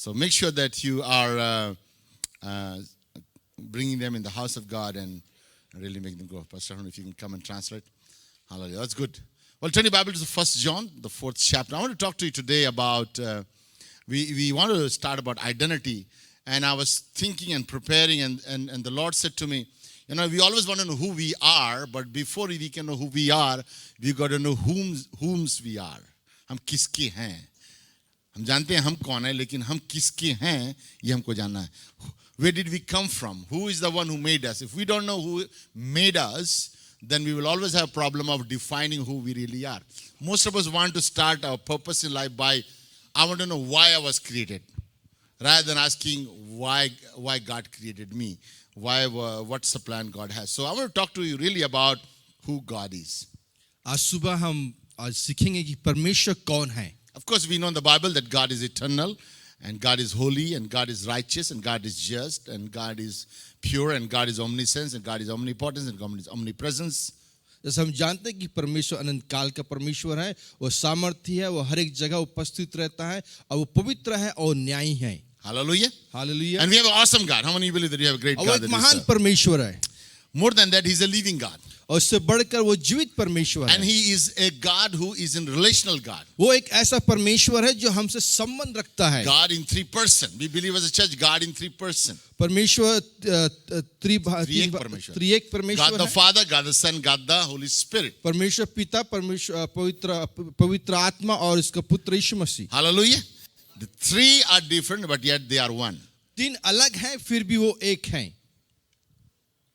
So make sure that you are bringing them in the house of God and really make them grow. Pastor, I don't know if you can come and translate. Hallelujah. That's good. Well, turn your Bible to the 1 John, the 4th chapter. I want to talk to you today about, we want to start about identity. And I was thinking and preparing, and the Lord said to me, you know, we always want to know who we are, but before we can know who we are, we got to know whom's we are. हम किसके हैं? हम जानते हैं हम कौन है, लेकिन हम किसके हैं ये हमको जानना है. Where did we come from? Who is the one who made us? If we don't know who made us, then we will always have a problem of defining who we really are. Most of us want to start our purpose in life by, I want to know why I was created, rather than asking why God created me. What's the plan God has? So I want to talk to you really about who God is. आज सुबह हम आज सीखेंगे कि परमेश्वर कौन है. Of course, we know in the Bible that God is eternal, and God is holy, and God is righteous, and God is just, and God is pure, and God is omniscience, and God is omnipotent, and God is omnipresence. जैसे हम जानते हैं कि परमेश्वर अनंत काल का परमेश्वर है, वो सामर्थी है, वो हर एक जगह उपस्थित रहता है, और वो पवित्र है और न्यायी है. Hallelujah. Hallelujah. And we have an awesome God. How many of you believe that you have a great और वो God? एक that you महान serve? परमेश्वर है. More than that, He's a living God. और उससे बढ़कर वो जीवित परमेश्वर And है. He is a God who is in relational God. वो एक ऐसा परमेश्वर है जो हमसे संबंध रखता है. God in 3 persons. We believe as a church, God in 3 persons. परमेश्वर त्रिएक God परमेश्वर the है. Father, God the Son, God the Holy Spirit. परमेश्वर पिता, परमेश्वर पवित्र आत्मा और इसका पुत्र यीशु मसीह. Hallelujah. The 3 are different, but yet they are one. 3 अलग हैं, फिर भी वो एक हैं.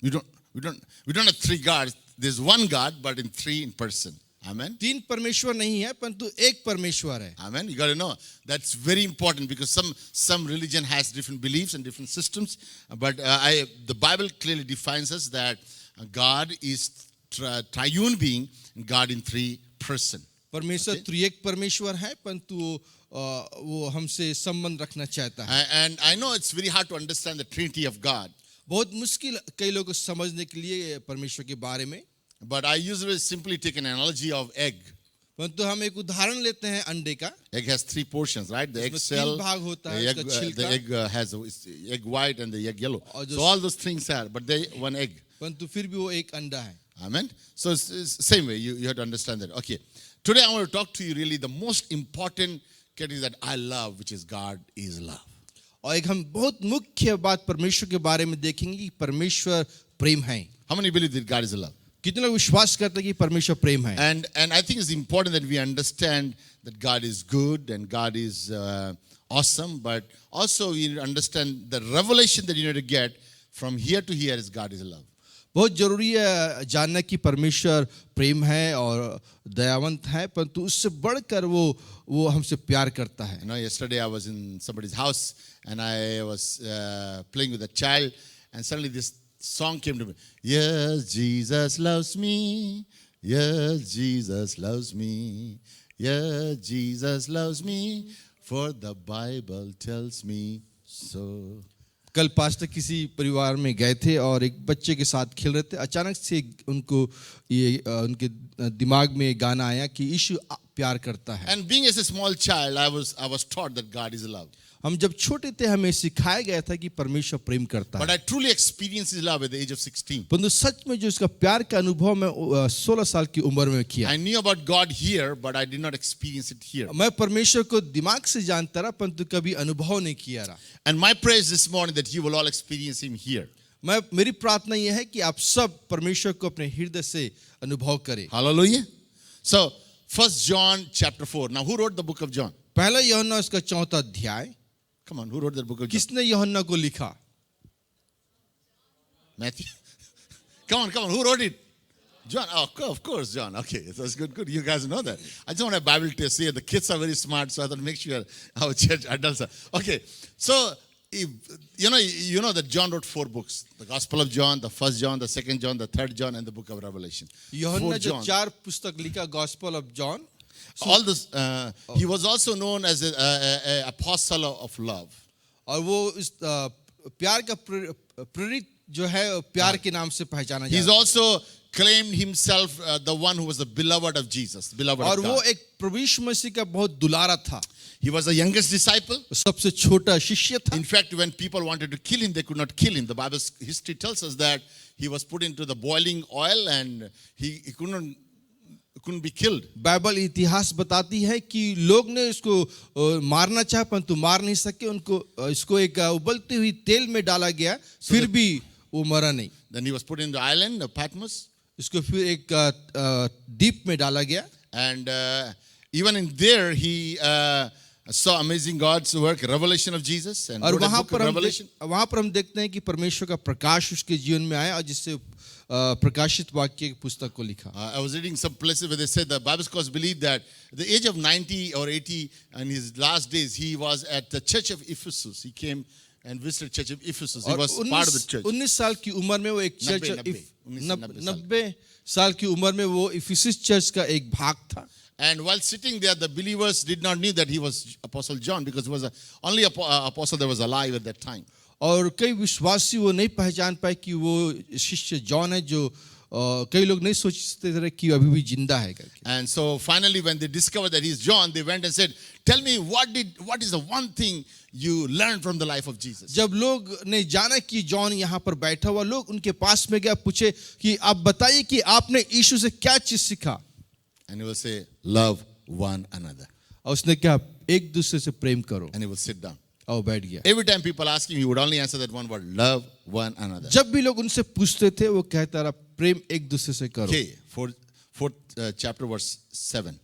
We don't have 3 gods. There's one God, but in 3 in person. Amen. 3 परमेश्वर नहीं है, परंतु एक परमेश्वर है. Amen. You got to know that's very important, because some religion has different beliefs and different systems, but the Bible clearly defines us that God is triune being, and God in 3 person. परमेश्वर त्रिएक परमेश्वर है, परंतु वो हमसे संबंध रखना चाहता है. And I know it's very hard to understand the Trinity of God. बहुत मुश्किल कई लोगों को समझने के लिए परमेश्वर के बारे में. But I usually simply take an analogy of egg. परंतु हम एक उदाहरण लेते हैं अंडे का. Egg has 3 portions, right? The egg इसमें shell, 3 भाग होता है, the इसका छिलका. egg has egg white and the egg yellow. और So all those things are, but they one egg. परंतु फिर भी वो एक अंडा है. Amen. So it's same way you have to understand that. Okay. Today I want to talk to you really the most important category that I love, which is God is love. और एक हम बहुत मुख्य बात परमेश्वर के बारे में देखेंगे कि परमेश्वर प्रेम है. How many believe that God is love? कितने लोग विश्वास करते हैं कि परमेश्वर प्रेम है. And I think it's important that we understand that God is good and God is awesome, but also we understand the revelation that you need to get from here to here is God is love. बहुत जरूरी है जानना कि परमेश्वर प्रेम है और दयावंत है, परंतु उससे बढ़कर वो हमसे प्यार करता है. You know, yesterday I was in somebody's house and I was playing with a child, and suddenly this song came to me. Yes, Jesus loves me. Yes, Jesus loves me. Yes, Jesus loves me. For the Bible tells me so. कल pastor किसी परिवार में गए थे और एक बच्चे के साथ खेल रहे थे. अचानक से उनको ये उनके दिमाग में गाना आया कि यीशु प्यार करता है. And being as a small child, I was taught that God is love. हम जब छोटे थे हमें सिखाया गया था कि परमेश्वर प्रेम करता But है. I truly experienced His love at the age of 16. परंतु सच में जो इसका प्यार का अनुभव मैं 16 साल की उम्र में किया. I knew about God here, but I did not experience it here. मैं परमेश्वर को दिमाग से जानता रहा, परंतु कभी अनुभव नहीं किया रहा. And my prayer is this morning that you will all experience Him here. मेरी प्रार्थना यह है कि आप सब परमेश्वर को अपने हृदय से अनुभव करें. Hallelujah. So 1 John chapter 4. Now who wrote the book of John? पहला यूहन्ना उसका 4वां अध्याय. Come on, who wrote the book of John? किसने यूहन्ना को लिखा? Matthew. Come on, who wrote it? John. Oh, of course, John. Okay, that's good. You guys know that. I just want a Bible test here. The kids are very smart, so I thought make sure our church adults are. Okay, so you know that John wrote 4 books: the Gospel of John, the 1st John, the 2nd John, the 3rd John, and the book of Revelation. यूहन्ना जो 4 पुस्तक लिखा, Gospel of John. All this. He was also known as a apostle of love. और वो इस प्यार का प्रेरित जो है प्यार के नाम से पहचाना जाता है. He's also claimed himself the one who was the beloved of Jesus, beloved और of वो God. एक प्रभु यीशु मसीह का बहुत दुलारा था, He was the youngest disciple. सबसे छोटा शिष्य था. In fact, when people wanted to kill him, they could not kill him. The Bible's history tells us that he was put into the boiling oil and he couldn't be killed. Bible इतिहास बताती है कि लोग ने इसको मारना चाहा परंतु मार नहीं सके. उनको इसको एक उबलती हुई तेल में डाला गया, फिर भी वो मरा नहीं. Then he was put in the island of Patmos. इसको फिर एक द्वीप में डाला गया. And even in there, he saw amazing God's work, revelation of Jesus, and और wrote a वहाँ book of Revelation. पर हम देखते हैं कि परमेश्वर का प्रकाश उसके जीवन में आया और जिससे प्रकाशित वाक्य की पुस्तक को लिखा. I was reading some places where they said the Bible scholars believe that at the age of 90 or 80 in his last days, he was at the church of Ephesus. He came and visited church of Ephesus. He और was part of the church. 19 साल की उम्र में वो एक church 90 साल की उम्र में वो इफिसस चर्च का एक भाग था. And while sitting there, the believers did not know that he was Apostle John because he was the only apostle that was alive at that time. और कई विश्वासी वो नहीं पहचान पाए कि वो शिष्य जॉन है, जो कई लोग नहीं सोचते थे कि अभी भी जिंदा है करके. And so finally, when they discovered that he's John, they went and said, "Tell me, what is the one thing you learned from the life of Jesus?" जब लोग ने जाना कि जॉन यहाँ पर बैठा हुआ, लोग उनके पास में गया, पूछे कि आप बताइए कि आपने यीशु से क्या चीज सीखा. And he will say, "Love one another." और उसने क्या, एक दूसरे से प्रेम करो. And he will sit down. और बैठ गया. Every time people ask him, he would only answer that one word, "Love one another." जब भी लोग उनसे पूछते थे वो कहता रहा, प्रेम एक दूसरे से करो. Okay, fourth chapter, verse 7.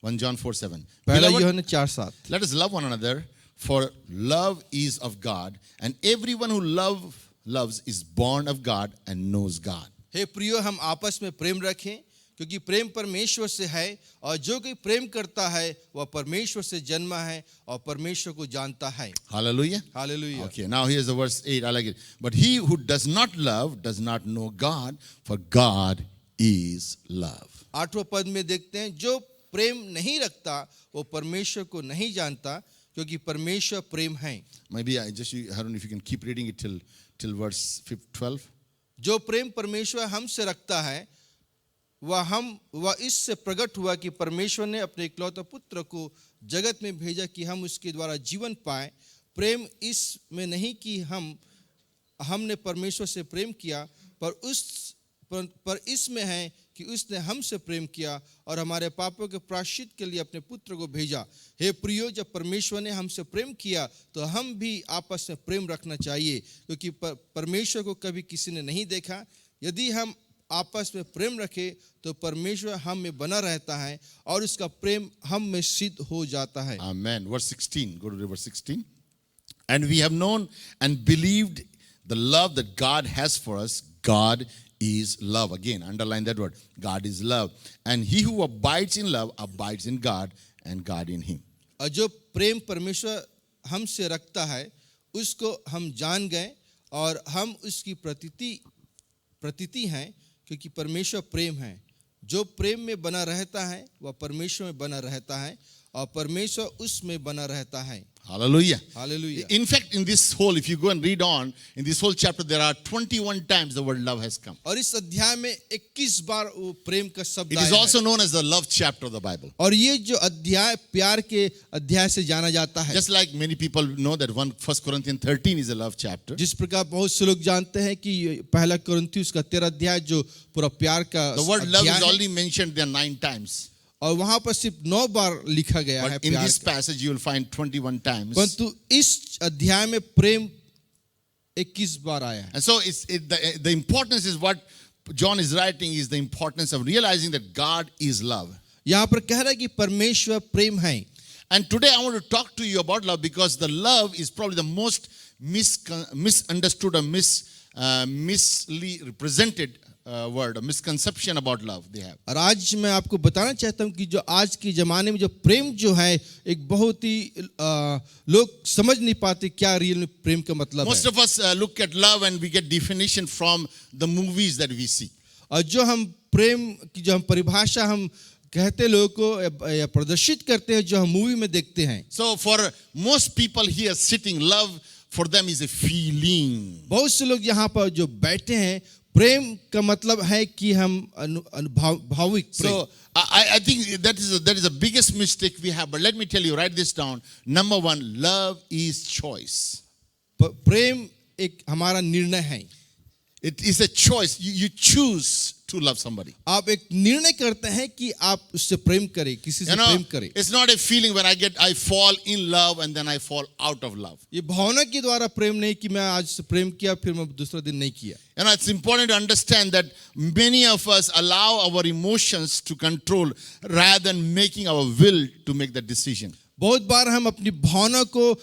1 John 4:7. पहला Beloved, यूहन्ना 4:7. let us love one another, for love is of God, and everyone who loves is born of God and knows God. हे प्रियो, हम आपस में प्रेम रखें क्योंकि प्रेम परमेश्वर से है, और जो कोई प्रेम करता है वह परमेश्वर से जन्मा है और परमेश्वर को जानता है. Hallelujah. Hallelujah. Okay, now here's the verse 8. I like it. But he who does not love does not know God, for God is love. 8वें पद में देखते हैं, जो प्रेम नहीं रखता वो परमेश्वर को नहीं जानता क्योंकि परमेश्वर प्रेम है. Maybe I don't know if you can keep reading it till verse 12. जो प्रेम परमेश्वर हमसे रखता है वह इससे प्रकट हुआ कि परमेश्वर ने अपने इकलौते पुत्र को जगत में भेजा कि हम उसके द्वारा जीवन पाए. प्रेम इसमें नहीं कि हमने परमेश्वर से प्रेम किया, पर इसमें है कि उसने हमसे प्रेम किया और हमारे पापों के प्रायश्चित के लिए अपने पुत्र को भेजा. हे प्रियो, जब परमेश्वर ने हमसे प्रेम किया तो हम भी आपस में प्रेम रखना चाहिए, क्योंकि परमेश्वर को कभी किसी ने नहीं देखा. यदि हम आपस में प्रेम रखें तो परमेश्वर हम में बना रहता है और उसका प्रेम हम में सिद्ध हो जाता है. Amen. Verse 16. Go to verse 16. And we have known and believed the love that God has for us. God is love. Again, underline that word. God is love. And he who abides in love abides in God and God in him. और जो प्रेम परमेश्वर हमसे रखता है उसको हम जान गए और हम उसकी प्रतीति हैं, क्योंकि परमेश्वर प्रेम है. जो प्रेम में बना रहता है वह परमेश्वर में बना रहता है और परमेश्वर उसमें बना रहता है. Hallelujah. Hallelujah. In fact, in this whole, if you go and read on, in this whole chapter, there are 21 times the word love has come. और इस अध्याय में 21 बार वो प्रेम का शब्द It आया is है. also known as the love chapter of the Bible. और ये जो अध्याय प्यार के अध्याय से जाना जाता है. Just like many people know that 1 Corinthians 13 is a love chapter. जिस प्रकार बहुत से लोग जानते हैं कि पहला कुरिन्थियों का 13 अध्याय जो पूरा प्यार का The word love अध्याय is है, only mentioned there 9 times. और वहां पर सिर्फ 9 बार लिखा गया है But in प्यार this का. passage, you will find 21 times. परंतु इस अध्याय में प्रेम 21 बार आया है. And so the importance is what John is writing is the importance of realizing that God is love. यहाँ पर कह रहा है कि परमेश्वर प्रेम है. And today I want to talk to you about love because the love is probably the most misunderstood or misrepresented word, a misconception about love they have. और आज मैं आपको बताना चाहता हूँ कि जो आज के ज़माने में जो प्रेम जो है एक बहुत ही लोग समझ नहीं पाते क्या रियल में प्रेम का मतलब Most है. of us look at love and we get definition from the movies that we see. और जो हम प्रेम की जो हम परिभाषा हम कहते लोगों को या प्रदर्शित करते हैं जो हम मूवी में देखते हैं. So for most people here sitting, love for them is a feeling. बहुत से लोग यहाँ पर जो बैठे हैं, प्रेम का मतलब है कि हम भाविक प्रेम। So I think that is the biggest mistake we have. But let me tell you, write this down. Number one, love is choice. प्रेम एक हमारा निर्णय है। It is a choice. You choose to love somebody. आप एक निर्णय करते हैं कि आप उससे प्रेम करें, किसी से प्रेम करें। It's not a feeling when I fall in love and then I fall out of love. ये भावना के द्वारा प्रेम नहीं कि मैं आज से प्रेम किया फिर मैं दूसरा दिन नहीं किया। It's important to understand that many of us allow our emotions to control rather than making our will to make that decision. बहुत बार हम अपनी भावना को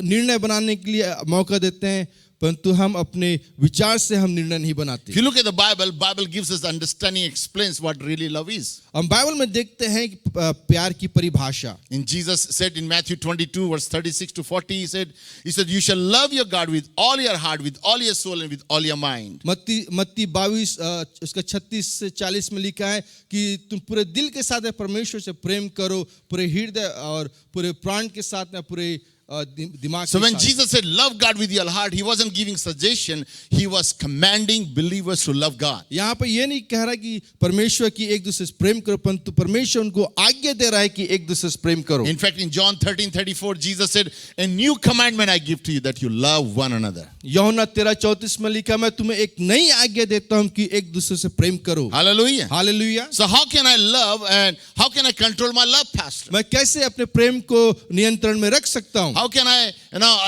निर्णय बनाने के लिए मौका देते हैं, परंतु हम अपने विचार से हम निर्णय नहीं बनाते। If you look at the Bible gives us understanding, explains what really love is. हम बाइबल में देखते हैं कि प्यार की परिभाषा। And Jesus said in Matthew 22 verse 36 to 40, he said, you shall love your God with all your heart, with all your soul and with all your mind. मत्ती 22 उसका 36 से 40 में लिखा है कि तुम पूरे दिल के साथ परमेश्वर से प्रेम करो, पूरे हृदय और पूरे प्राण के साथ में, पूरे दिमाग। So when Jesus said love God with your heart, he wasn't giving suggestion, he was commanding believers to love God. यहाँ पर ये नहीं कह रहा कि परमेश्वर की एक दूसरे से प्रेम करो, परंतु परमेश्वर उनको आज्ञा दे रहा है कि एक दूसरे से प्रेम करो। In fact, in John 13:34, Jesus said, a new commandment I give to you, that you love one another. यूहन्ना 13:34 में लिखा, मैं तुम्हें एक नई आज्ञा देता हूँ कि एक दूसरे से प्रेम करो। Hallelujah. Hallelujah. So how can I love and how can I control my love, Pastor? मैं कैसे अपने प्रेम को नियंत्रण में रख सकता हूँ? How can I,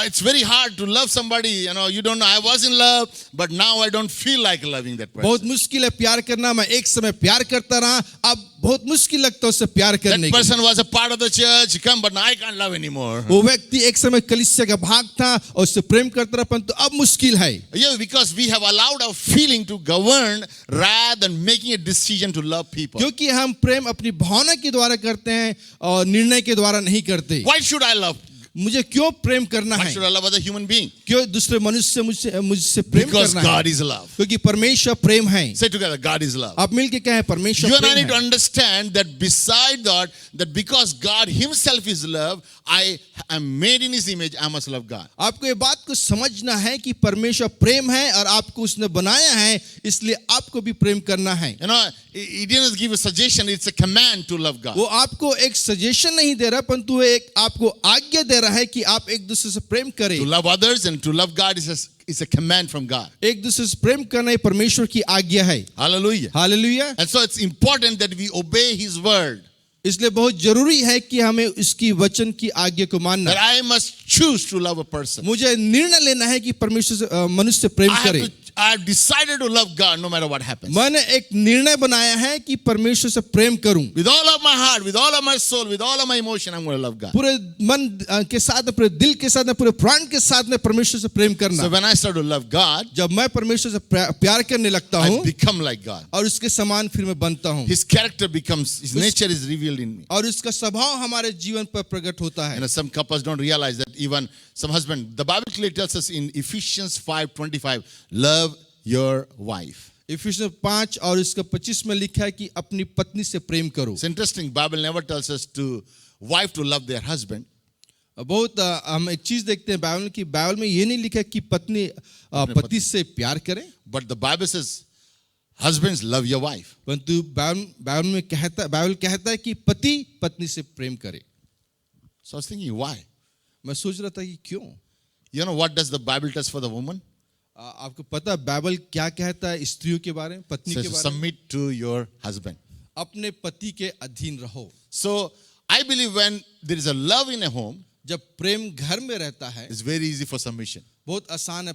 it's very hard to love somebody, you don't know, I was in love, but now I don't feel like loving that person. बहुत मुश्किल है प्यार करना। मैं एक समय प्यार करता रहा, अब बहुत मुश्किल लगता है उससे प्यार करने That के। person was a part of the church, come, but now I can't love anymore. वो व्यक्ति एक समय कलीसिया का भाग था और उससे प्रेम करता रहा, परंतु अब मुश्किल है। Yeah, because we have allowed our feeling to govern rather than making a decision to love people. क्योंकि हम प्रेम अपनी भावना के द्वारा करते हैं और निर्णय के द्वारा नहीं करते। Why should I love? मुझे क्यों प्रेम करना Why है? should I love other human being? क्यों दूसरे मनुष्य से मुझसे प्रेम Because करना God है? is love. क्योंकि परमेश्वर प्रेम है। Say together, God is love. आप मिलके कहें परमेश्वर You and I Prem need to है। understand that beside that because God himself is love, I am made in his image, I must love God. आपको ये बात को समझना है कि परमेश्वर प्रेम है और आपको उसने बनाया है, इसलिए आपको भी प्रेम करना है। He didn't give a suggestion, it's a command to love God. वो आपको एक सजेशन नहीं दे रहा, परंतु वो एक आपको आज्ञा दे रहा है कि आप एक दूसरे से प्रेम करें। To love others and to love God is a command from God. एक दूसरे से प्रेम करना ही परमेश्वर की आज्ञा है। Hallelujah. Hallelujah. And so it's important that we obey his word. इसलिए बहुत जरूरी है कि हमें उसकी वचन की आज्ञा को मानना। That I must choose to love a person. मुझे निर्णय लेना है कि परमेश्वर से मनुष्य से प्रेम करे। I have decided to love God no matter what happens. मैंने एक निर्णय बनाया है कि परमेश्वर से प्रेम करूं। With all of my heart, with all of my soul, with all of my emotion, I'm going to love God. पूरे मन के साथ, पूरे दिल के साथ, पूरे प्राण के साथ में परमेश्वर से प्रेम करना। So when I start to love God, जब मैं परमेश्वर से प्यार करने लगता हूं, I become like God. और उसके समान फिर मैं बनता हूं। His character becomes, his nature is revealed in me. और उसका स्वभाव हमारे जीवन पर प्रकट होता है। Some couples don't realize that, even some husband. The Bible clearly tells us in Ephesians 5:25, love your wife. Ephesians 5 और इसका 25 में लिखा है कि अपनी पत्नी से प्रेम करो। It's interesting, Bible never tells us to wife to love their husband. बहुत हम एक चीज देखते हैं बाइबल की, बाइबल में ये नहीं लिखा कि पत्नी पति से प्यार करे, But the Bible says, husbands, love your wife. परंतु बाइबल में बाइबल कहता है कि पति पत्नी से प्रेम करे। So I was thinking, why? मैं सोच रहा था कि क्यों? You know what does the Bible tell us for the woman? आपको पता है बाइबल क्या कहता है स्त्रियों के बारे में, पत्नी के Says, बारे में? submit to your husband. अपने पति के अधीन रहो। So I believe when there is a love in a home, जब प्रेम घर में रहता है, it's very easy for submission. बहुत आसान है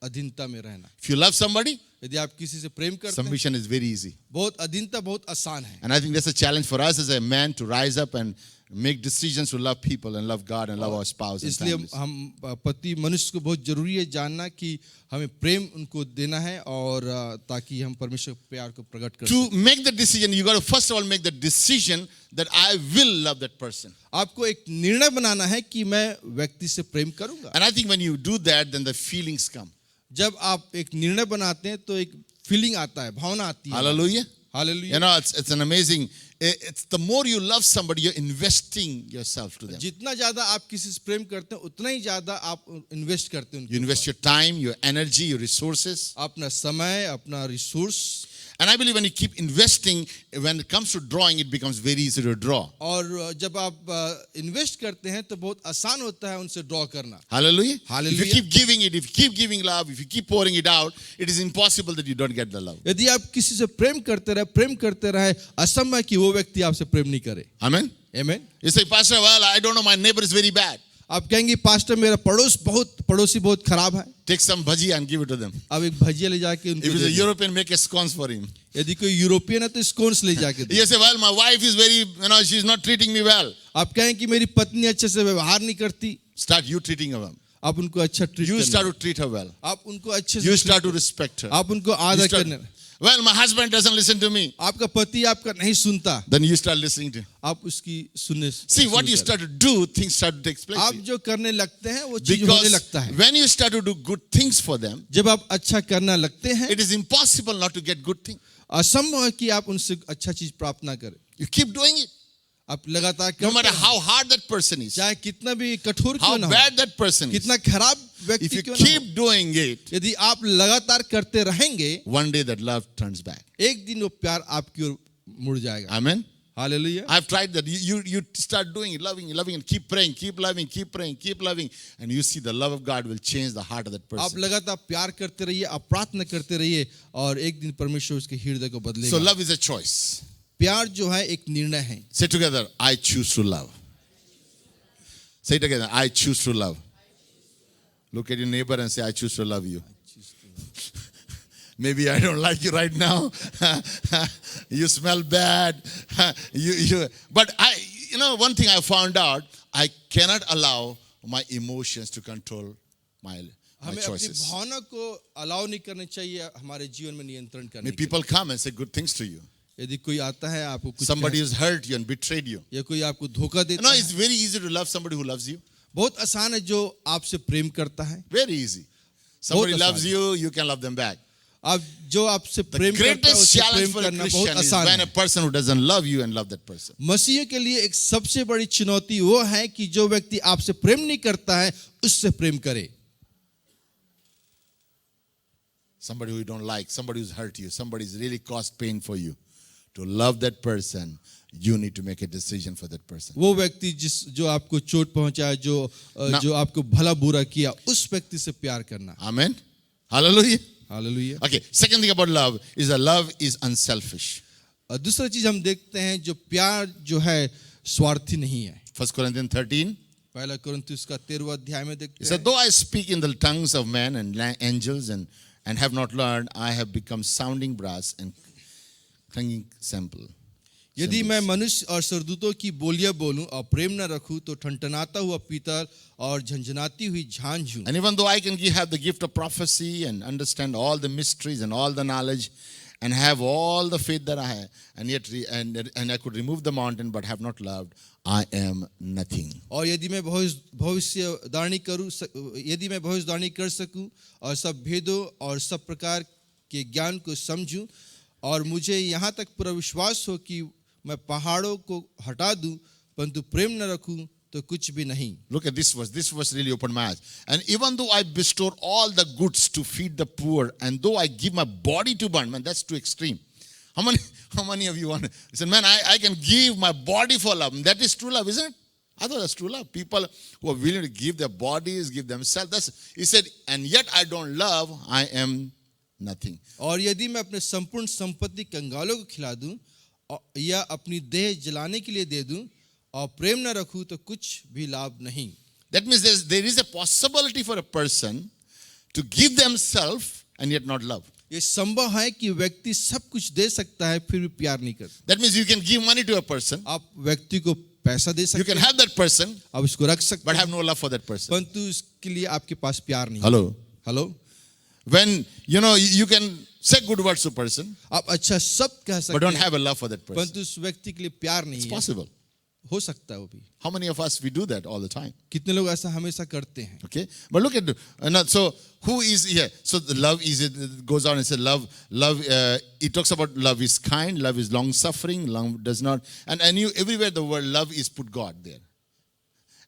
अधीनता में रहना। If you love somebody, यदि आप किसी से प्रेम करते हैं, submission is very easy. बहुत अधीनता बहुत आसान है। And I think that's a challenge for us as a man to rise up and make decisions to love people and love God and love our spouse and इसलिए families. हम पति मनुष्य को बहुत जरूरी है जानना कि हमें प्रेम उनको देना है और ताकि हम परमेश्वर के प्यार को प्रकट कर To सकें। make the decision, you got to first of all make the decision that I will love that person. आपको एक निर्णय बनाना है कि मैं व्यक्ति से प्रेम करूंगा। And I think when you do that, then the feelings come. जब आप एक निर्णय बनाते हैं तो एक फीलिंग आता है, भावना आती है। Hallelujah. Hallelujah. You know, it's an amazing, it's the more you love somebody, you're investing yourself to them. जितना ज्यादा आप किसी से प्रेम करते हैं उतना ही ज्यादा आप इन्वेस्ट करते हैं You invest your time, your energy, your resources. अपना समय, अपना resource. And I believe when you keep investing, when it comes to drawing, it becomes very easy to draw. और जब आप इन्वेस्ट करते हैं तो बहुत आसान होता है उनसे ड्रॉ करना। Hallelujah. Hallelujah. If you keep giving it, if you keep giving love, if you keep pouring it out, it is impossible that you don't get the love. यदि आप किसी से प्रेम करते रहे, असंभव है कि वो व्यक्ति आपसे प्रेम नहीं करे। Amen. आमीन। You say, Pastor, well, I don't know, my neighbor is very bad. आप कहेंगे पास्टर मेरा पड़ोसी बहुत खराब है। Take some bhaji and give it to them. अब एक भजिया ले जाके उनको If it's दे a दो। European, make a scones for him. यदि कोई यूरोपियन है तो स्कोन्स ले जाके दो। You say, well, my wife is very, she's not treating me well. आप कहें कि मेरी पत्नी अच्छे से व्यवहार नहीं करती, Start you treating her well. आप उनको अच्छा ट्रीट You करना। start to treat her well. आप उनको अच्छे You से start to respect her. आप उनको You आदर start- करना। well, my husband doesn't listen to me. आपका पति आपका नहीं सुनता, Then you start listening to him. आप उसकी सुनने। See, what you start to do, things start to take place. आप जो करने लगते हैं वो चीज होने Because लगता है। when you start to do good things for them, जब आप अच्छा करना लगते हैं, it is impossible not to get good things. असंभव है कि आप उनसे अच्छा चीज प्राप्त ना करें। You keep doing it. आप लगातार No करते matter हैं, how hard that person is, चाहे कितना भी कठोर how क्यों ना हो, bad that person is, कितना खराब if व्यक्ति you क्यों ना हो, keep doing it, यदि आप लगातार करते रहेंगे, one day that love turns back. एक दिन वो प्यार आपकी ओर मुड़ जाएगा। Amen. Hallelujah. I've tried that. You start doing it, loving, and keep praying, keep loving, keep praying, keep loving, and you see the love of God will change the heart of that आप person. लगातार प्यार करते रहिए, आप प्रार्थना करते रहिए और एक दिन परमेश्वर उसके हृदय को So बदलेगा। love is a choice. प्यार जो है एक निर्णय है। Say together, I choose to love. Say it together, I choose to love. Look at your neighbor and say, I choose to love you. Maybe I don't like you right now. You smell bad. But one thing I found out, I cannot allow my emotions to control my हमें अपनी choices. भावना को allow नहीं करना चाहिए हमारे जीवन में नियंत्रण करने May के people come and say good things to you. लिए। यदि कोई आता है आपको कुछ Somebody has hurt you and betrayed you. या कोई आपको धोखा देता No, है, it's very easy to love somebody who loves you. बहुत आसान है जो आपसे प्रेम करता है। Very easy. Somebody बहुत loves आसान you, you can love them back. आप जो आपसे The प्रेम करता है greatest उससे challenge प्रेम for a करना बहुत Christian is आसान when है। a person who doesn't love you and love that person. मसीह के लिए एक सबसे बड़ी चुनौती वो है कि जो व्यक्ति आपसे प्रेम नहीं करता है उससे प्रेम करे। Somebody who you don't like, somebody who's hurt you, somebody's really caused pain for you. To love that person, you need to make a decision for that person. वो व्यक्ति जो आपको चोट पहुंचाया, जो आपको भला बुरा किया, उस व्यक्ति से प्यार करना। Amen. Hallelujah. Hallelujah. Okay, second thing about love is that love is unselfish. और दूसरा चीज हम देखते हैं जो प्यार जो है स्वार्थी नहीं है। 1 Corinthians 13. पहला कुरिन्थियों का 13वां अध्याय में देखते It said, हैं, though I speak in the tongues of men and angels and have not learned, I have become sounding brass and clanging cymbal. यदि मैं मनुष्य और सरदूतों की बोलियां बोलूं और प्रेम न रखूं तो ठनठनाता हुआ पीतल और झंझनाती हुई झांझ हूं। And even though I can have the gift of prophecy and understand all the mysteries and all the knowledge and have all the faith that I have, and yet and I could remove the mountain but have not loved, I am nothing. और यदि मैं भविष्यवाणी कर सकूं और सब भेदों और सब प्रकार के ज्ञान को समझूं और मुझे यहाँ तक पूरा विश्वास हो कि मैं पहाड़ों को हटा दूं परंतु प्रेम न रखूं तो कुछ भी नहीं। Look at this verse. This verse really opened my eyes. And even though I bestow all the goods to feed the poor, and though I give my body to burn, man, that's too extreme. How many of you want to say, man, I can give my body for love? That is true love, isn't it? I thought that's true love. People who are willing to give their bodies, give themselves. He said, and yet I don't love, I am nothing. और यदि मैं अपने संपूर्ण संपत्ति कंगालों को खिला दूं या अपनी देह जलाने के लिए दे दूं और प्रेम न रखूं तो कुछ भी लाभ नहीं। That means there is a possibility for a person to give themselves and yet not love. ये संभव है कि व्यक्ति सब कुछ दे सकता है फिर भी प्यार नहीं करता। That means you can give money to a person, आप व्यक्ति को पैसा दे you सकते can हैं, have that person, आप उसको रख सकते but हैं, have no love for that person. परंतु उसके लिए आपके पास प्यार नहीं। Hello. Hello, When you can say good words to a person, आप अच्छा सब कह but सकते don't हैं have a love for that person. परंतु उस व्यक्ति के लिए प्यार नहीं It's है। possible. हो सकता है वो भी। How many of us we do that all the time? कितने लोग ऐसा हमेशा करते हैं? Okay, but look at so who is here? So the love is it goes on and says love. It talks about love is kind, love is long suffering, love does not, and you everywhere the word love is put God there,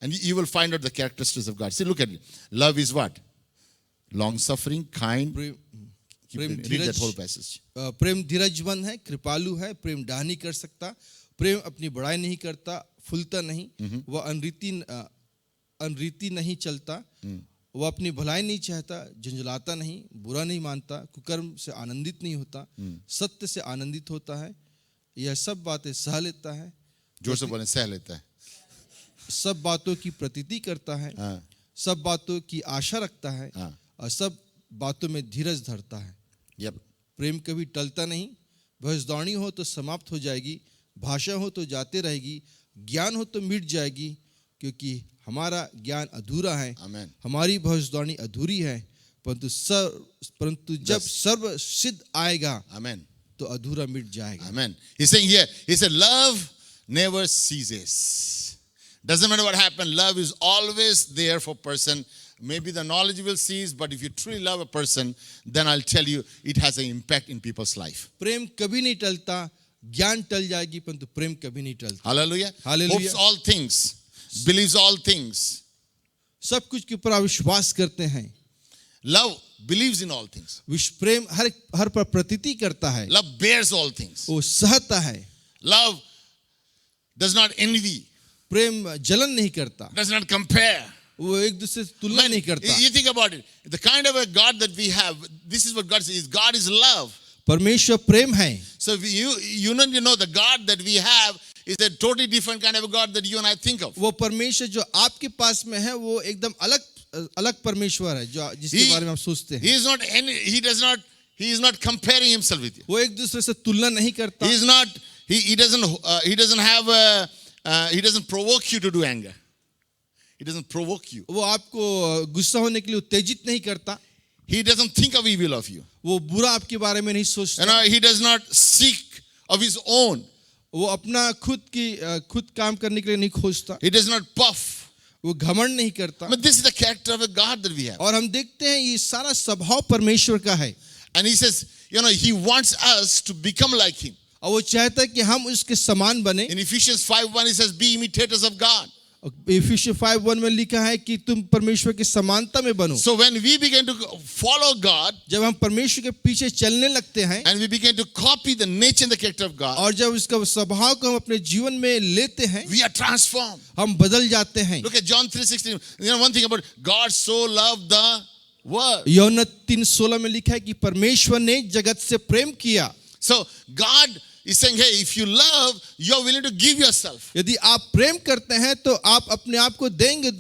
and you will find out the characteristics of God. See, look at it. Love is what? Long suffering, kind. Read that whole passage. प्रेम धीरजवन है, कृपालु है, प्रेम डाह नहीं कर सकता, प्रेम अपनी बड़ाई नहीं करता, फूलता नहीं, वह अनरीति नहीं चलता, वह अपनी भलाई नहीं चाहता, झंझलाता नहीं, बुरा नहीं मानता, कुकर्म से आनंदित नहीं होता, सत्य से आनंदित होता है, यह सब बातें सह लेता है, जोर से बोले, सह लेता है, सब बातों की प्रतीति करता है, सब बातों की आशा रखता है, और सब बातों में धीरज धरता है। प्रेम कभी टलता नहीं, भविष्यवाणी हो तो समाप्त हो जाएगी, भाषा हो तो जाते रहेगी, ज्ञान हो तो मिट जाएगी, क्योंकि हमारा ज्ञान अधूरा है, हमारी भविष्यवाणी अधूरी है, परंतु जब सर्व सिद्ध आएगा, तो अधूरा मिट जाएगा। Amen. He's saying here, he said, love never ceases. Doesn't matter what happened, love is always there for person. Maybe the knowledge will cease, but if you truly love a person, then I'll tell you, it has an impact in people's life. प्रेम कभी नहीं टलता, ज्ञान टल जाएगी, परंतु प्रेम कभी नहीं टलता। Hallelujah. Hallelujah. Hopes all things, believes all things. सब कुछ के ऊपर विश्वास करते हैं। Love believes in all things. प्रेम हर पर प्रतीति करता है। Love bears all things. वो सहता है। Love does not envy. प्रेम जलन नहीं करता। Does not compare. वो एक दूसरे से तुलना नहीं करता। You think about it. The kind of a God that we have, this is what God says. God is love. परमेश्वर प्रेम है। So you know the God that we have is a totally different kind of a God that you and I think of. वो परमेश्वर जो आपके पास में है, वो एकदम अलग परमेश्वर है, जो जिसके बारे में आप सोचते हैं। He is not comparing himself with you. वो एक दूसरे से तुलना नहीं करता। He doesn't provoke you to do anger. He doesn't provoke you. वो आपको गुस्सा होने के लिए उत्तेजित नहीं करता। He doesn't think of evil of you. वो बुरा आपके बारे में नहीं सोचता। He does not seek of his own. वो अपना खुद काम करने के लिए नहीं खोजता। He does not puff. वो घमंड नहीं करता। But this is the character of a God that we have. और हम देखते हैं ये सारा स्वभाव परमेश्वर का है। And he says, he wants us to become like him. और वो चाहता है कि हम उसके समान बने। In Ephesians 5:1 he says, be imitators of God. Ephesians 5:1 में लिखा है कि तुम परमेश्वर की समानता में बनो। So when we begin to follow God, जब हम परमेश्वर के पीछे चलने लगते हैं, and we begin to copy the nature and the character of God, और जब उसका स्वभाव को हम अपने जीवन में लेते हैं, we are transformed. हम बदल जाते हैं। Look at John 3:16. One thing about God so loved the world. यूहन्ना 3:16 में लिखा है कि परमेश्वर ने जगत से प्रेम किया। So God is saying, hey, if you love, you are willing to give yourself. यदि आप प्रेम करते हैं तो आप अपने आप को देंगे।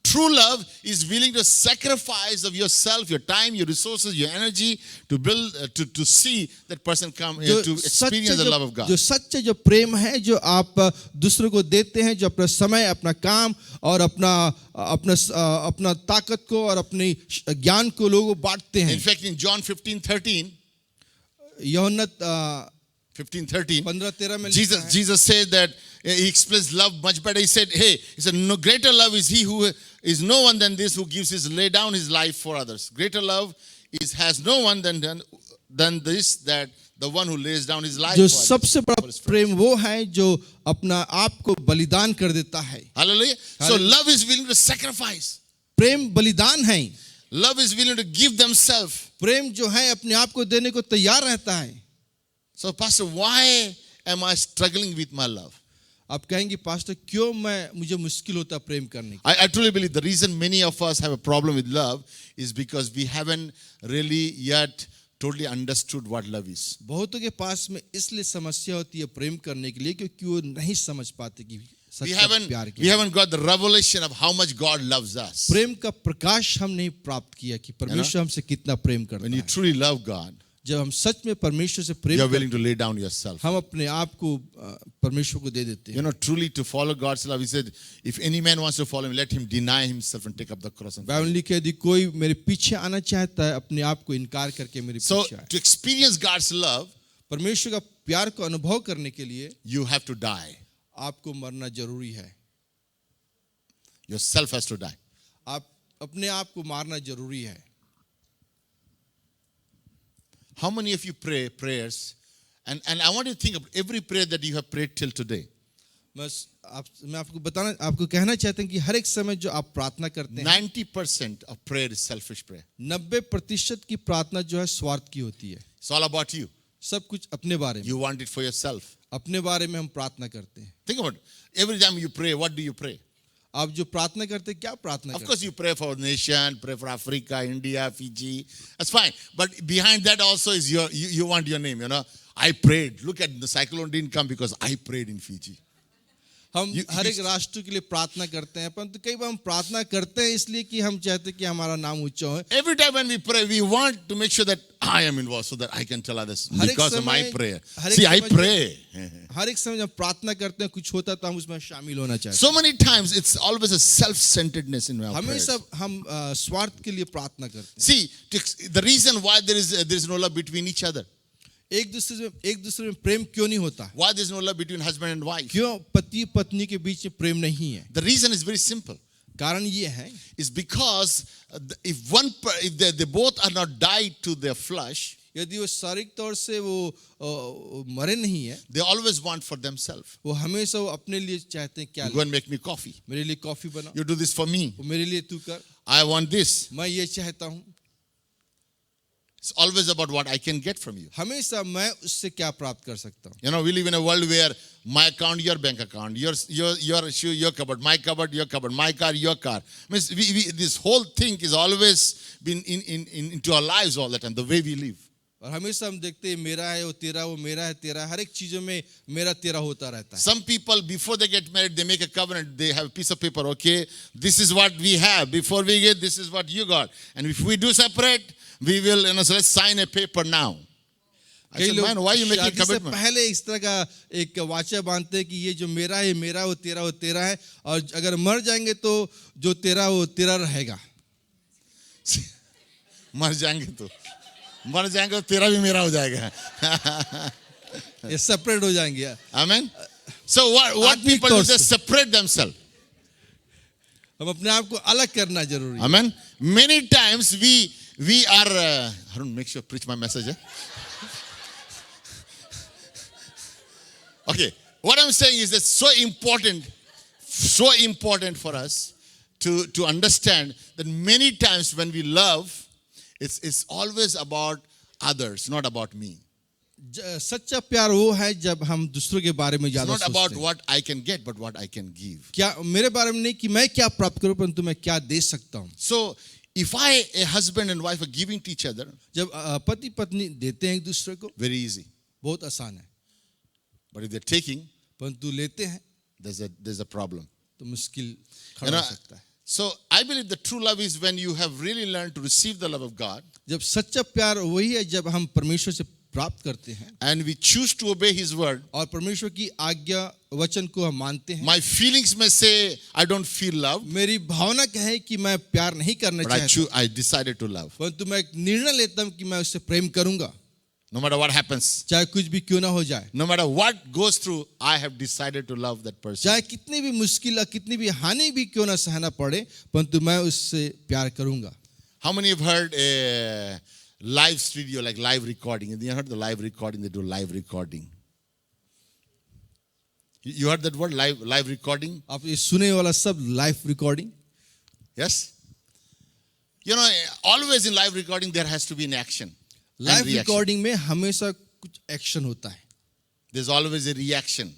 True love is willing to sacrifice of yourself, your time, your resources, your energy to build, to see that person come to experience the love of God. जो सच्चे जो प्रेम है, जो आप दूसरों को देते हैं, जो अपना समय, अपना काम और अपना ताकत को और अपने ज्ञान को लोगों को बांटते हैं। In fact, in John 15:13, यूहन्ना 15:13, 15:13 में Jesus said that he explains love much better. He said, no greater love is he who is no one than this who lay down his life for others. Greater love has no one than this, that the one who lays down his life जो for others. सबसे बड़ा प्रेम वो है जो अपना आप को बलिदान कर देता है। Hallelujah. So love is willing to sacrifice. प्रेम बलिदान है। Love is willing to give themselves. प्रेम जो है अपने आप को देने को तैयार रहता है। So pastor, why am I struggling with my love? आप कहेंगे पास्टर क्यों मुझे मुश्किल होता प्रेम करने की? I truly believe the reason many of us have a problem with love is because we haven't really yet totally understood what love is. बहुतों के पास में इसलिए समस्या होती है प्रेम करने के लिए क्योंकि वो नहीं समझ पाते कि सच्चा प्यार क्या है। We haven't got the revelation of how much God loves us. प्रेम का प्रकाश हम नहीं प्राप्त किया कि परमेश्वर हमसे कितना प्रेम करता है। When you truly love God, जब हम सच में परमेश्वर से प्रेम you are willing to lay down yourself. हम अपने आप को परमेश्वर को दे देते हैं। Truly to follow God's love, he said, if any man wants to follow him, let him deny himself and take up the cross and follow him. Bible लिखा है यदि कोई मेरे पीछे आना चाहता है अपने आप को इनकार करके मेरे So पीछे आए। to experience God's love, परमेश्वर का प्यार को अनुभव करने के लिए you have to die. आपको मरना जरूरी है। Yourself has to die. आप अपने आप को मारना जरूरी है। How many of you pray prayers? And I want you to think of every prayer that you have prayed till today. मैं आपको कहना चाहता हूं कि हर एक समय जो आप प्रार्थना करते हैं 90% of prayer is selfish prayer. 90% की प्रार्थना जो है स्वार्थ की होती है। It's all about you. सब कुछ अपने बारे में, You want it for yourself. अपने बारे में हम प्रार्थना करते हैं। Think about it. Every time you pray, what do you pray? आप जो प्रार्थना करते हैं क्या प्रार्थना Of करते course, you pray for nation, pray for Africa, India, Fiji. That's fine. But behind that also is you want your name. I prayed. Look at the cyclone didn't come because I prayed in Fiji. हम हर एक राष्ट्र के लिए प्रार्थना करते हैं, परंतु कई बार हम प्रार्थना करते हैं इसलिए कि हम चाहते हैं कि हमारा नाम ऊंचा हो। Every time when we pray, we want to make sure that I am involved so that I can tell others because of my prayer. See, I pray. हर एक समय जब प्रार्थना करते हैं कुछ होता है तो हम उसमें शामिल होना चाहते हैं। So many times it's always a self-centeredness in our prayers. हमेशा हम स्वार्थ के लिए प्रार्थना करते हैं। See, the reason why there is no love between each other. एक दूसरे में प्रेम क्यों नहीं होता? Why there is no love between husband and wife? क्यों पति पत्नी के बीच में प्रेम नहीं है? The reason is very simple. कारण ये है Is because if they both are not died to their flesh, यदि वो शारीरिक तौर से वो मरे नहीं है, they always want for themselves. वो हमेशा वो अपने लिए चाहते हैं क्या You go and make me coffee. मेरे लिए कॉफी बना, You do this for me. वो मेरे लिए तू कर, I want this. मैं ये चाहता हूँ। It's always about what I can get from you. हमेशा मैं उससे क्या प्राप्त कर सकता हूँ। We live in a world where my account, your bank account, your shoe, your cupboard, my cupboard, your cupboard, my car, your car. Means this whole thing is always been into our lives all the time, the way we live. और हमेशा हम देखते हैं मेरा है वो तेरा, वो मेरा है तेरा, हर एक चीजों में मेरा तेरा होता रहता है। Some people before they get married, they make a covenant. They have a piece of paper. Okay, this is what we have. Before we get, this is what you got. And if we do separate, we will. So let's sign a paper now. I said, man, why are you making a commitment? पहले इस तरह का एक वाचा बांधते हैं कि ये जो मेरा है मेरा, वो तेरा है, और अगर मर जाएंगे तो जो तेरा वो तेरा रहेगा। मर जाएंगे तो तेरा भी मेरा हो जाएगा। ये सेपरेट हो जाएंगे। Amen. So what people do, they separate themselves. हम अपने आप को अलग करना जरूरी है। Amen. Many times we are. Harun, make sure preach my message. Okay. What I'm saying is that so important for us to understand that many times when we love, it's always about others, not about me. सच्चा प्यार वो है जब हम दूसरों के बारे में It's ज्यादा not सोचते about हैं। what I can get, but what I can give. क्या मेरे बारे में नहीं कि मैं क्या प्राप्त करूं, परंतु मैं क्या दे सकता हूं। So, if a husband and wife are giving to each other, जब पति पत्नी देते हैं एक दूसरे को, very easy. बहुत आसान है, But if they're taking, परंतु लेते हैं there's a problem. तो मुश्किल You खड़ा know, हो सकता है। so I believe the true love is when you have really learned to receive the love of God जब सच्चा प्यार वही है जब हम परमेश्वर से प्राप्त करते हैं and we choose to obey His word. और परमेश्वर की आज्ञा वचन को हम मानते हैं। My feelings may say I don't feel love, मेरी भावना क्या है कि मैं प्यार नहीं करना but चाहता, I decided to love. परंतु मैं एक निर्णय लेता हूं कि मैं उससे प्रेम करूंगा, No matter what happens, चाहे कुछ भी क्यों ना हो जाए, no matter what goes through, I have decided to love that person. चाहे कितनी भी मुश्किल या कितनी भी हानि भी क्यों ना सहना पड़े, परंतु मैं उससे प्यार करूंगा। How many have heard a live studio, like live recording? You heard the live recording? They do live recording. You heard that word, live recording? आप ये सुने वाला सब live recording, Yes? You know, always in live recording, there has to be an action. and live reaction. Recording में हमेशा कुछ action होता है, There's always a reaction.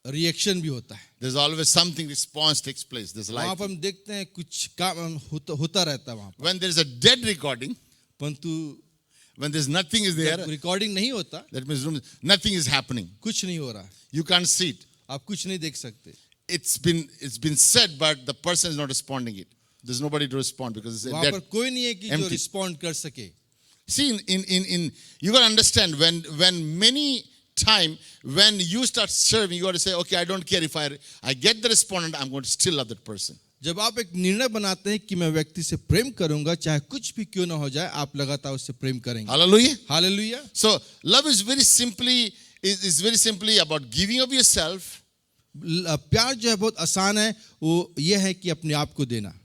Reaction भी होता है। There's always something, response takes place. There's वहां live. पर हम देखते हैं कुछ काम होता रहता है वहां पर, When there's a dead recording, परंतु when there's nothing is there, recording नहीं होता, that means nothing is happening. कुछ नहीं हो रहा है, You can't see it. आप कुछ नहीं देख सकते। It's been said, but the person is not responding it. There's nobody to respond because it's a वहां पर dead. कोई नहीं है कि जो empty. रिस्पॉन्ड कर सके। See, in you got to understand when many time when you start serving, you got to say, okay, I don't care if I get the respondent, I'm going to still love that person. जब आप एक निर्णय बनाते हैं कि मैं व्यक्ति से प्रेम करूंगा, चाहे कुछ भी क्यों ना हो जाए, आप लगातार उससे प्रेम करेंगे। Hallelujah. Hallelujah. So love is very simply about giving of yourself प्यार जो है बहुत आसान है, वो ये है कि अपने आप को देना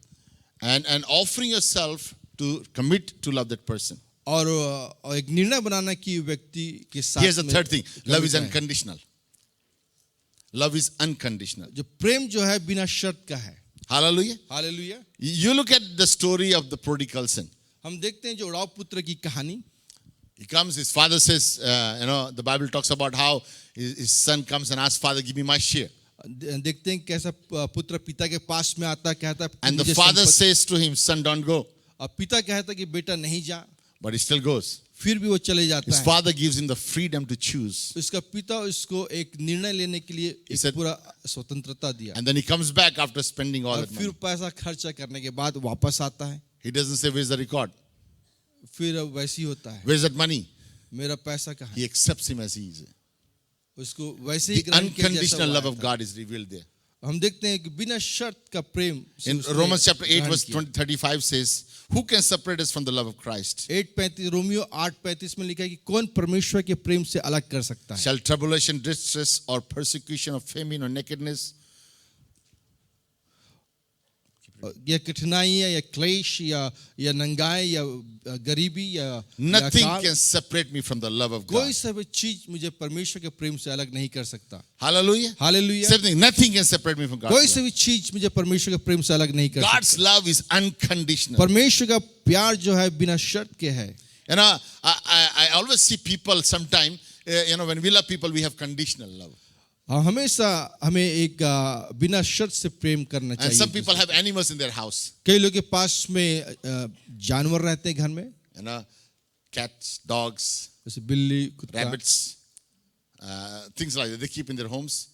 and offering yourself to commit to love that person. और एक निर्णय बनाना कि व्यक्ति के साथ Here's the third thing. Love is commit है। unconditional. Love is unconditional. जो प्रेम जो है बिना शर्त का है। Hallelujah. Hallelujah. You look at the story of the prodigal son. हम देखते हैं जो उड़ाव पुत्र की कहानी। He comes, his father says, the Bible talks about how his son comes and asks, Father, give me my share. देखते हैं कैसा पुत्र पिता के पास में आता, कहता है And the मुझे father संपत्ति- says to him, Son, don't go. और पिता कहता कि बेटा नहीं जा, But he still goes. फिर भी वो चले जाता His है। father gives him the freedom to choose. उसका पिता उसको एक निर्णय लेने के लिए He एक said- पूरा स्वतंत्रता दिया। And then he comes back after spending all और that फिर money. पैसा खर्चा करने के बाद वापस आता है। He doesn't say, Where's the record? फिर अब वैसी होता है, Where's that money? मेरा पैसा कहाँ है? He accepts him as he is. उसको वैसे ही The ग्रहण किया जैसा unconditional वो love आया of था। God is revealed there. हम देखते हैं कि बिना शर्त का प्रेम से In उसने Romans chapter 8, ग्रहण verse किया। 35 says, Who can separate us from the love of Christ? 8:35 Romeo 8:35 में लिखा है कि कौन परमेश्वर के प्रेम से अलग कर सकता है? Shall tribulation, distress, or persecution, or famine, or nakedness, या कठिनाई या क्लेश या नंगाई या गरीबी या nothing अकाल, can separate me from the love of God. कोई सब चीज मुझे परमेश्वर के प्रेम से अलग नहीं कर सकता। Hallelujah. Hallelujah. Same thing. Nothing can separate me from कोई God's सा love. भी चीज मुझे परमेश्वर के प्रेम से अलग नहीं कर God's सकता। love is unconditional. परमेश्वर का प्यार जो है बिना शर्त के है। I always see people sometime, when we love people, we have conditional love. हमेशा हमें एक बिना शर्त से प्रेम करना And some चाहिए। people have animals in their house. कई लोग के पास में जानवर रहते हैं घर में, Cats, dogs, जैसे बिल्ली, कुत्ता, rabbits, things like that. They keep in their homes.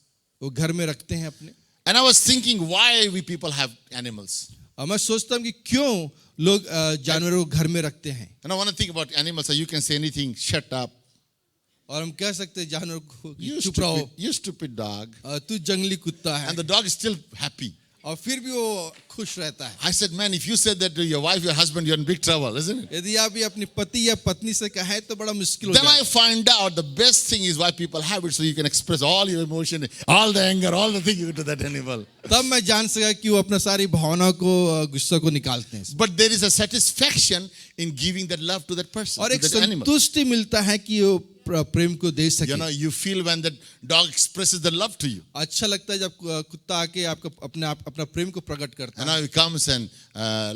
वो घर में रखते हैं अपने। And I was thinking, why we people have animals? और मैं सोचता हूँ कि क्यों लोग जानवरों को घर में रखते हैं। And I want to think about animals. So you can say anything, shut up. और हम कह सकते हैं जानवर को कि You चुप रहो, you stupid dog. तू जंगली कुत्ता है, And the dog is still happy. और फिर भी वो खुश रहता है। I said, man, if you said that to your wife, your husband, you're in big trouble, isn't it? यदि आप ये अपनी पति या पत्नी से कहें तो बड़ा मुश्किल हो Then जाएगा। I find out the best thing is why people have it, so you can express all your emotion, all the anger, all the thing you to that animal. तब मैं जान सका कि वो अपना सारी भावना को, गुस्सा को निकालते हैं। But there is a satisfaction in giving that love to that person, और to एक that animal. संतुष्टि मिलता है कि वो प्रेम को दे सके। You feel when that dog expresses the love to you. अच्छा लगता है जब कुत्ता आके आपको अपना प्रेम को प्रकट करता And है। now he comes and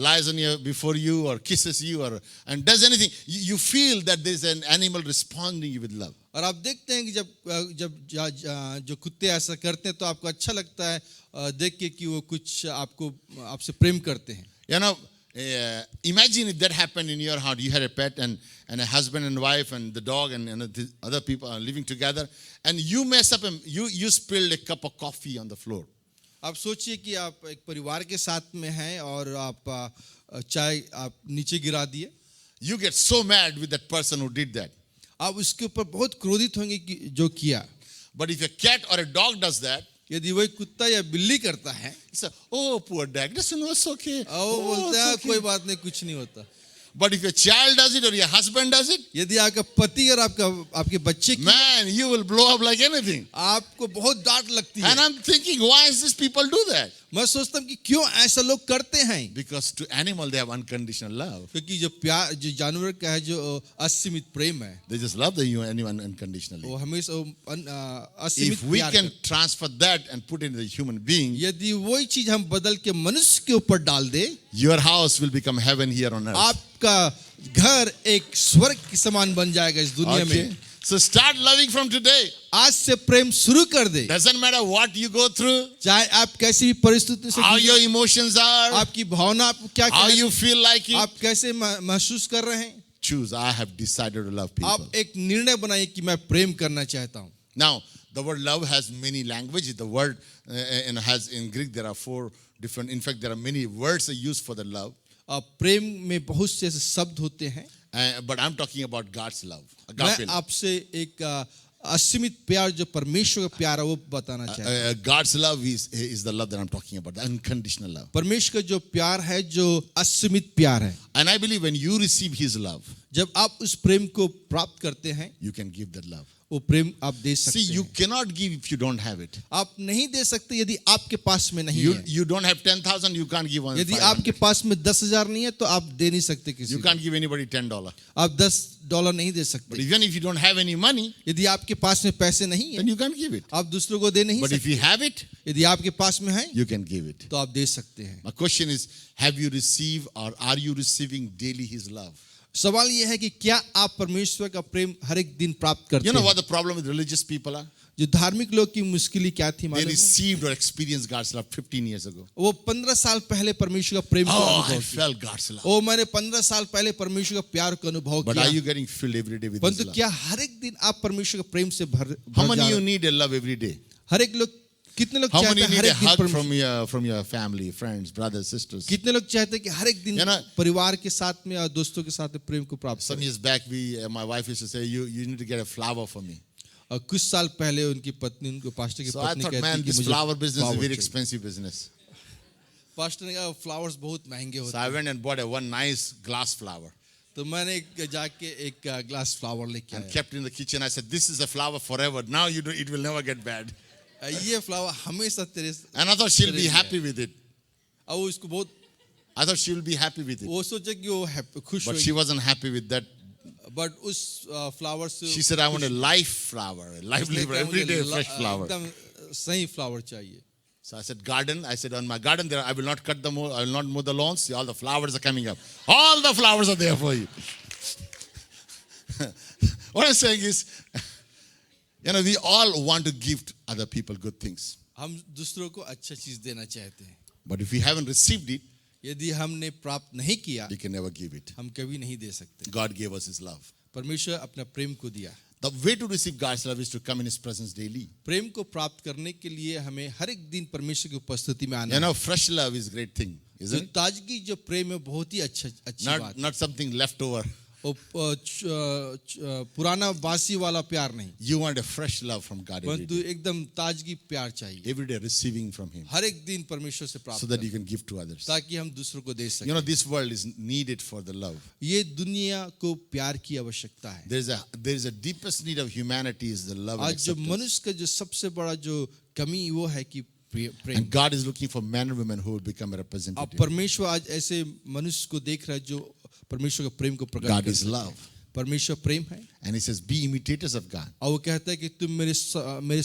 lies on you before you or kisses you and does anything. You feel that there's an animal responding you with love. और आप देखते हैं कि जब जो कुत्ते ऐसा करते हैं तो आपको अच्छा लगता है देख के कि वो कुछ आपसे प्रेम करते हैं। Imagine if that happened in your heart. You had a pet and a husband and wife and the dog and the other people are living together, and you mess up and you spilled a cup of coffee on the floor. आप सोचिए कि आप एक परिवार के साथ में हैं और आप चाय आप नीचे गिरा दिए। You get so mad with that person who did that. आप उसके ऊपर बहुत क्रोधित होंगे कि जो किया। But if a cat or a dog does that, यदि वही कुत्ता या बिल्ली करता है, you say, "Oh, poor dog, listen, it's okay." वो Oh, बोलते हैं it's कोई okay. बात नहीं, कुछ नहीं होता। But if your child does it or your husband does it, यदि आपका पति और आपके बच्चे की, man, you will blow up like anything. आपको बहुत डांट लगती And है। I'm thinking, why is these people do that? मैं सोचता हूँ कि क्यों ऐसा लोग करते हैं। Because to animal they have unconditional love. क्योंकि जो जानवर का है जो असीमित प्रेम है, They just love the anyone unconditionally. वो हमेशा असीमित If we प्यार can करते transfer that and put it in the human being, हैं। यदि वही चीज हम बदल के मनुष्य के ऊपर डाल दे, your house will become heaven here on earth. आपका घर एक स्वर्ग के समान बन जाएगा इस दुनिया Okay? में। So start loving from today. आज से प्रेम शुरू कर दे। Doesn't matter what you go through, चाहे आप कैसी भी परिस्थिति से how गुजरे, your emotions are, आपकी भावना आप क्या how कह- you feel like it. आप कैसे महसूस कर रहे हैं। Choose. I have decided to love people. आप एक निर्णय बनाइए कि मैं प्रेम करना चाहता हूँ। Now, the word love has many languages. The word has in Greek there are 4 different. In fact, there are many words used for the love. प्रेम में बहुत से ऐसे शब्द होते हैं। But I'm talking about God's love. मैं Agape love. आपसे एक असीमित प्यार जो परमेश्वर का प्यार है वो बताना चाहता हूँ। God's love is the love that I'm talking about, the unconditional love. परमेश्वर का जो प्यार है जो असीमित प्यार है, And I believe when you receive His love, जब आप उस प्रेम को प्राप्त करते हैं, you can give that love. वो प्रेम आप दे सकते See, you हैं। cannot give if you don't have it. आप नहीं दे सकते यदि आपके पास में नहीं You, है। you don't have 10,000, you can't give one. यदि 500. आपके पास में 10,000 नहीं है तो आप दे नहीं सकते किसी You को। can't give anybody $10. आप $10 नहीं दे But सकते। even if you don't have any money, यदि आपके पास में पैसे नहीं then है you can't give it. आप दूसरों को दे नहीं But if सकते। you have it, यदि आपके पास में है you can give it. तो आप दे सकते हैं। My question is, have you received or are you receiving daily His love? सवाल यह है कि क्या आप परमेश्वर का प्रेम हर एक दिन प्राप्त करते You know हैं? what the problem with religious people are? जो धार्मिक लोग की मुश्किल क्या थी They मालूम है? received or experienced God's love 15 years ago. वो 15 साल पहले परमेश्वर का प्रेम को Oh, I अनुभव किया। felt God's love. ओ मैंने 15 साल पहले परमेश्वर का प्यार को अनुभव But are किया। you getting filled every day with His परंतु love? क्या हर एक दिन आप परमेश्वर के प्रेम से भर How भर many जा of you रहे हैं? need a love every day? हर एक लोग कितने लोग How चाहते many हैं need हर a एक दिन hug परमेश्वर from your family, friends, brothers, sisters? कितने लोग चाहते हैं कि हर एक दिन You know, परिवार के साथ में और दोस्तों के साथ में प्रेम को प्राप्त Some करें। years back, my wife used to say, you need to get a flower for me. और कुछ साल पहले उनकी पत्नी उनको पास्टर की So I पत्नी thought, कहती man, कि this मुझे flower business is a flower very चाहिए। expensive business. पास्टर ने कहा फ्लावर्स बहुत महंगे So होते I हैं। went and bought one nice glass flower तो मैंने जाके एक ग्लास फ्लावर लेके and आया। kept it in the kitchen. I said, this is a flower forever. Now it will never get bad. ये फ्लावर हमेशा तेरे And I thought she'll be तेरे लिए happy with it. और वो इसको बहुत I thought she will be happy with it. वो सोचे कि वो खुश But होगी। she wasn't happy with that. But उस फ्लावर से She said, I want a life flower, a life उसने liver, कहा, every मुझे day a fresh flower. एकदम सही फ्लावर चाहिए। So I said, garden. I said, on my garden there, I will not cut the mow, I will not mow the lawns. All the flowers are coming up. All the flowers are there for you. What I'm saying is, we all want to give to other people good things. हम दूसरों को अच्छा चीज देना चाहते हैं। But if we haven't received it, यदि हमने प्राप्त नहीं किया we can never give it. हम कभी नहीं दे सकते। God gave us His love. परमेश्वर अपना प्रेम को दिया। The way to receive God's love is to come in His presence daily. प्रेम को प्राप्त करने के लिए हमें हर एक दिन परमेश्वर की उपस्थिति में आना है। Fresh love is a great thing, जो isn't it? ताजगी जो प्रेम है बहुत ही अच्छी बात। Not something left over. और पुराना बासी वाला प्यार नहीं, You want a fresh love from God every परंतु day. एकदम ताजगी प्यार चाहिए। Every day receiving from Him हर एक दिन परमेश्वर से प्राप्त so that करें, you can give to others. ताकि हम दूसरों को दे सकें। This world is needed for the love. ये दुनिया को प्यार की आवश्यकता है। There is a deepest need of humanity is the love and आज जो acceptance. मनुष्य का जो सबसे बड़ा जो कमी वो है कि प्रेम। And God is looking for men and women who will become a अब representative. परमेश्वर आज ऐसे मनुष्य को देख रहा है जो परमेश्वर का प्रेम को प्रकट God कर is सके। love. परमेश्वर प्रेम है And He says, be imitators of God. और वो कहता है कि तुम मेरे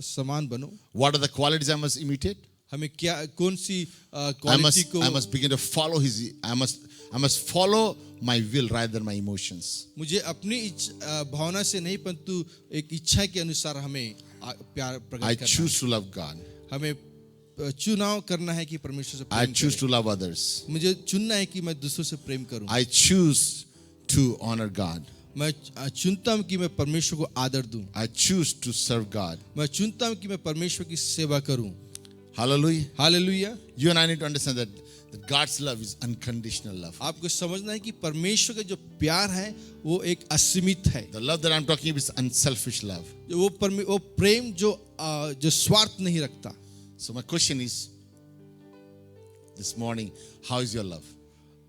समान बनो। What are the qualities I must imitate? हमें क्या कौन सी I क्वालिटी को must begin to follow I must follow my will rather than my emotions. मुझे अपनी भावना से नहीं परंतु एक इच्छा के अनुसार हमें प्यार प्रकट I करना choose to love God. है। हमें चुनाव करना है कि परमेश्वर से I प्रेम choose करें। to love others. मुझे चुनना है कि मैं दूसरों से प्रेम करूं। I choose to honor God. मैं चुनता हूं कि मैं परमेश्वर को आदर दूं। I choose to serve God. मैं चुनता हूं कि मैं परमेश्वर की सेवा करूं। Hallelujah. Hallelujah. You and I need to understand that God's love is unconditional love. आपको समझना है कि परमेश्वर का जो प्यार है वो एक असीमित है। The love that I'm talking about is unselfish love. वो प्रेम जो स्वार्थ नहीं रखता। So my question is, this morning, how is your love?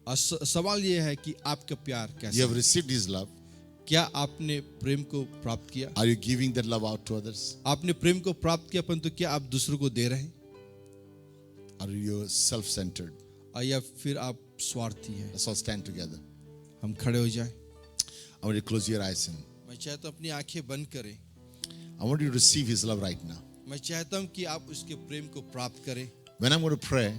सवाल ये है कि आपका प्यार You कैसा have है? received His love. क्या आपने प्रेम को प्राप्त किया? Are you giving that love out to others? आपने प्रेम को प्राप्त किया परंतु क्या आप दूसरों को दे रहे हैं Are you self-centered? या फिर आप स्वार्थी हैं? Let's all stand together. हम खड़े हो जाएं। I want you to close your eyes and मैं चाहता हूं अपनी आंखें बंद करें। I want you to receive His love right now. मैं चाहता हूं कि आप उसके प्रेम को प्राप्त करें। When I'm going to pray,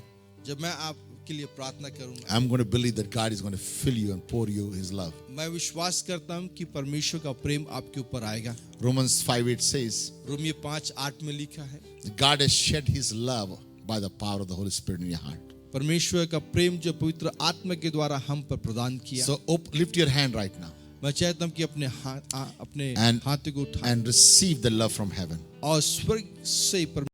जब मैं आपके लिए प्रार्थना करूंगा I'm going to believe that God is going to fill you and pour you His love. मैं विश्वास करता हूं कि परमेश्वर का प्रेम आपके ऊपर आएगा। Romans 5:8 says, रोमियो 5:8 में लिखा है that God has shed His love by the power of the Holy Spirit in your heart. परमेश्वर का प्रेम जो पवित्र आत्मा के द्वारा हम पर प्रदान किया। So lift your hand right now मैं चाहता हूं कि अपने And- हाथ को उठाएं and receive the love from heaven. और स्वर्ग से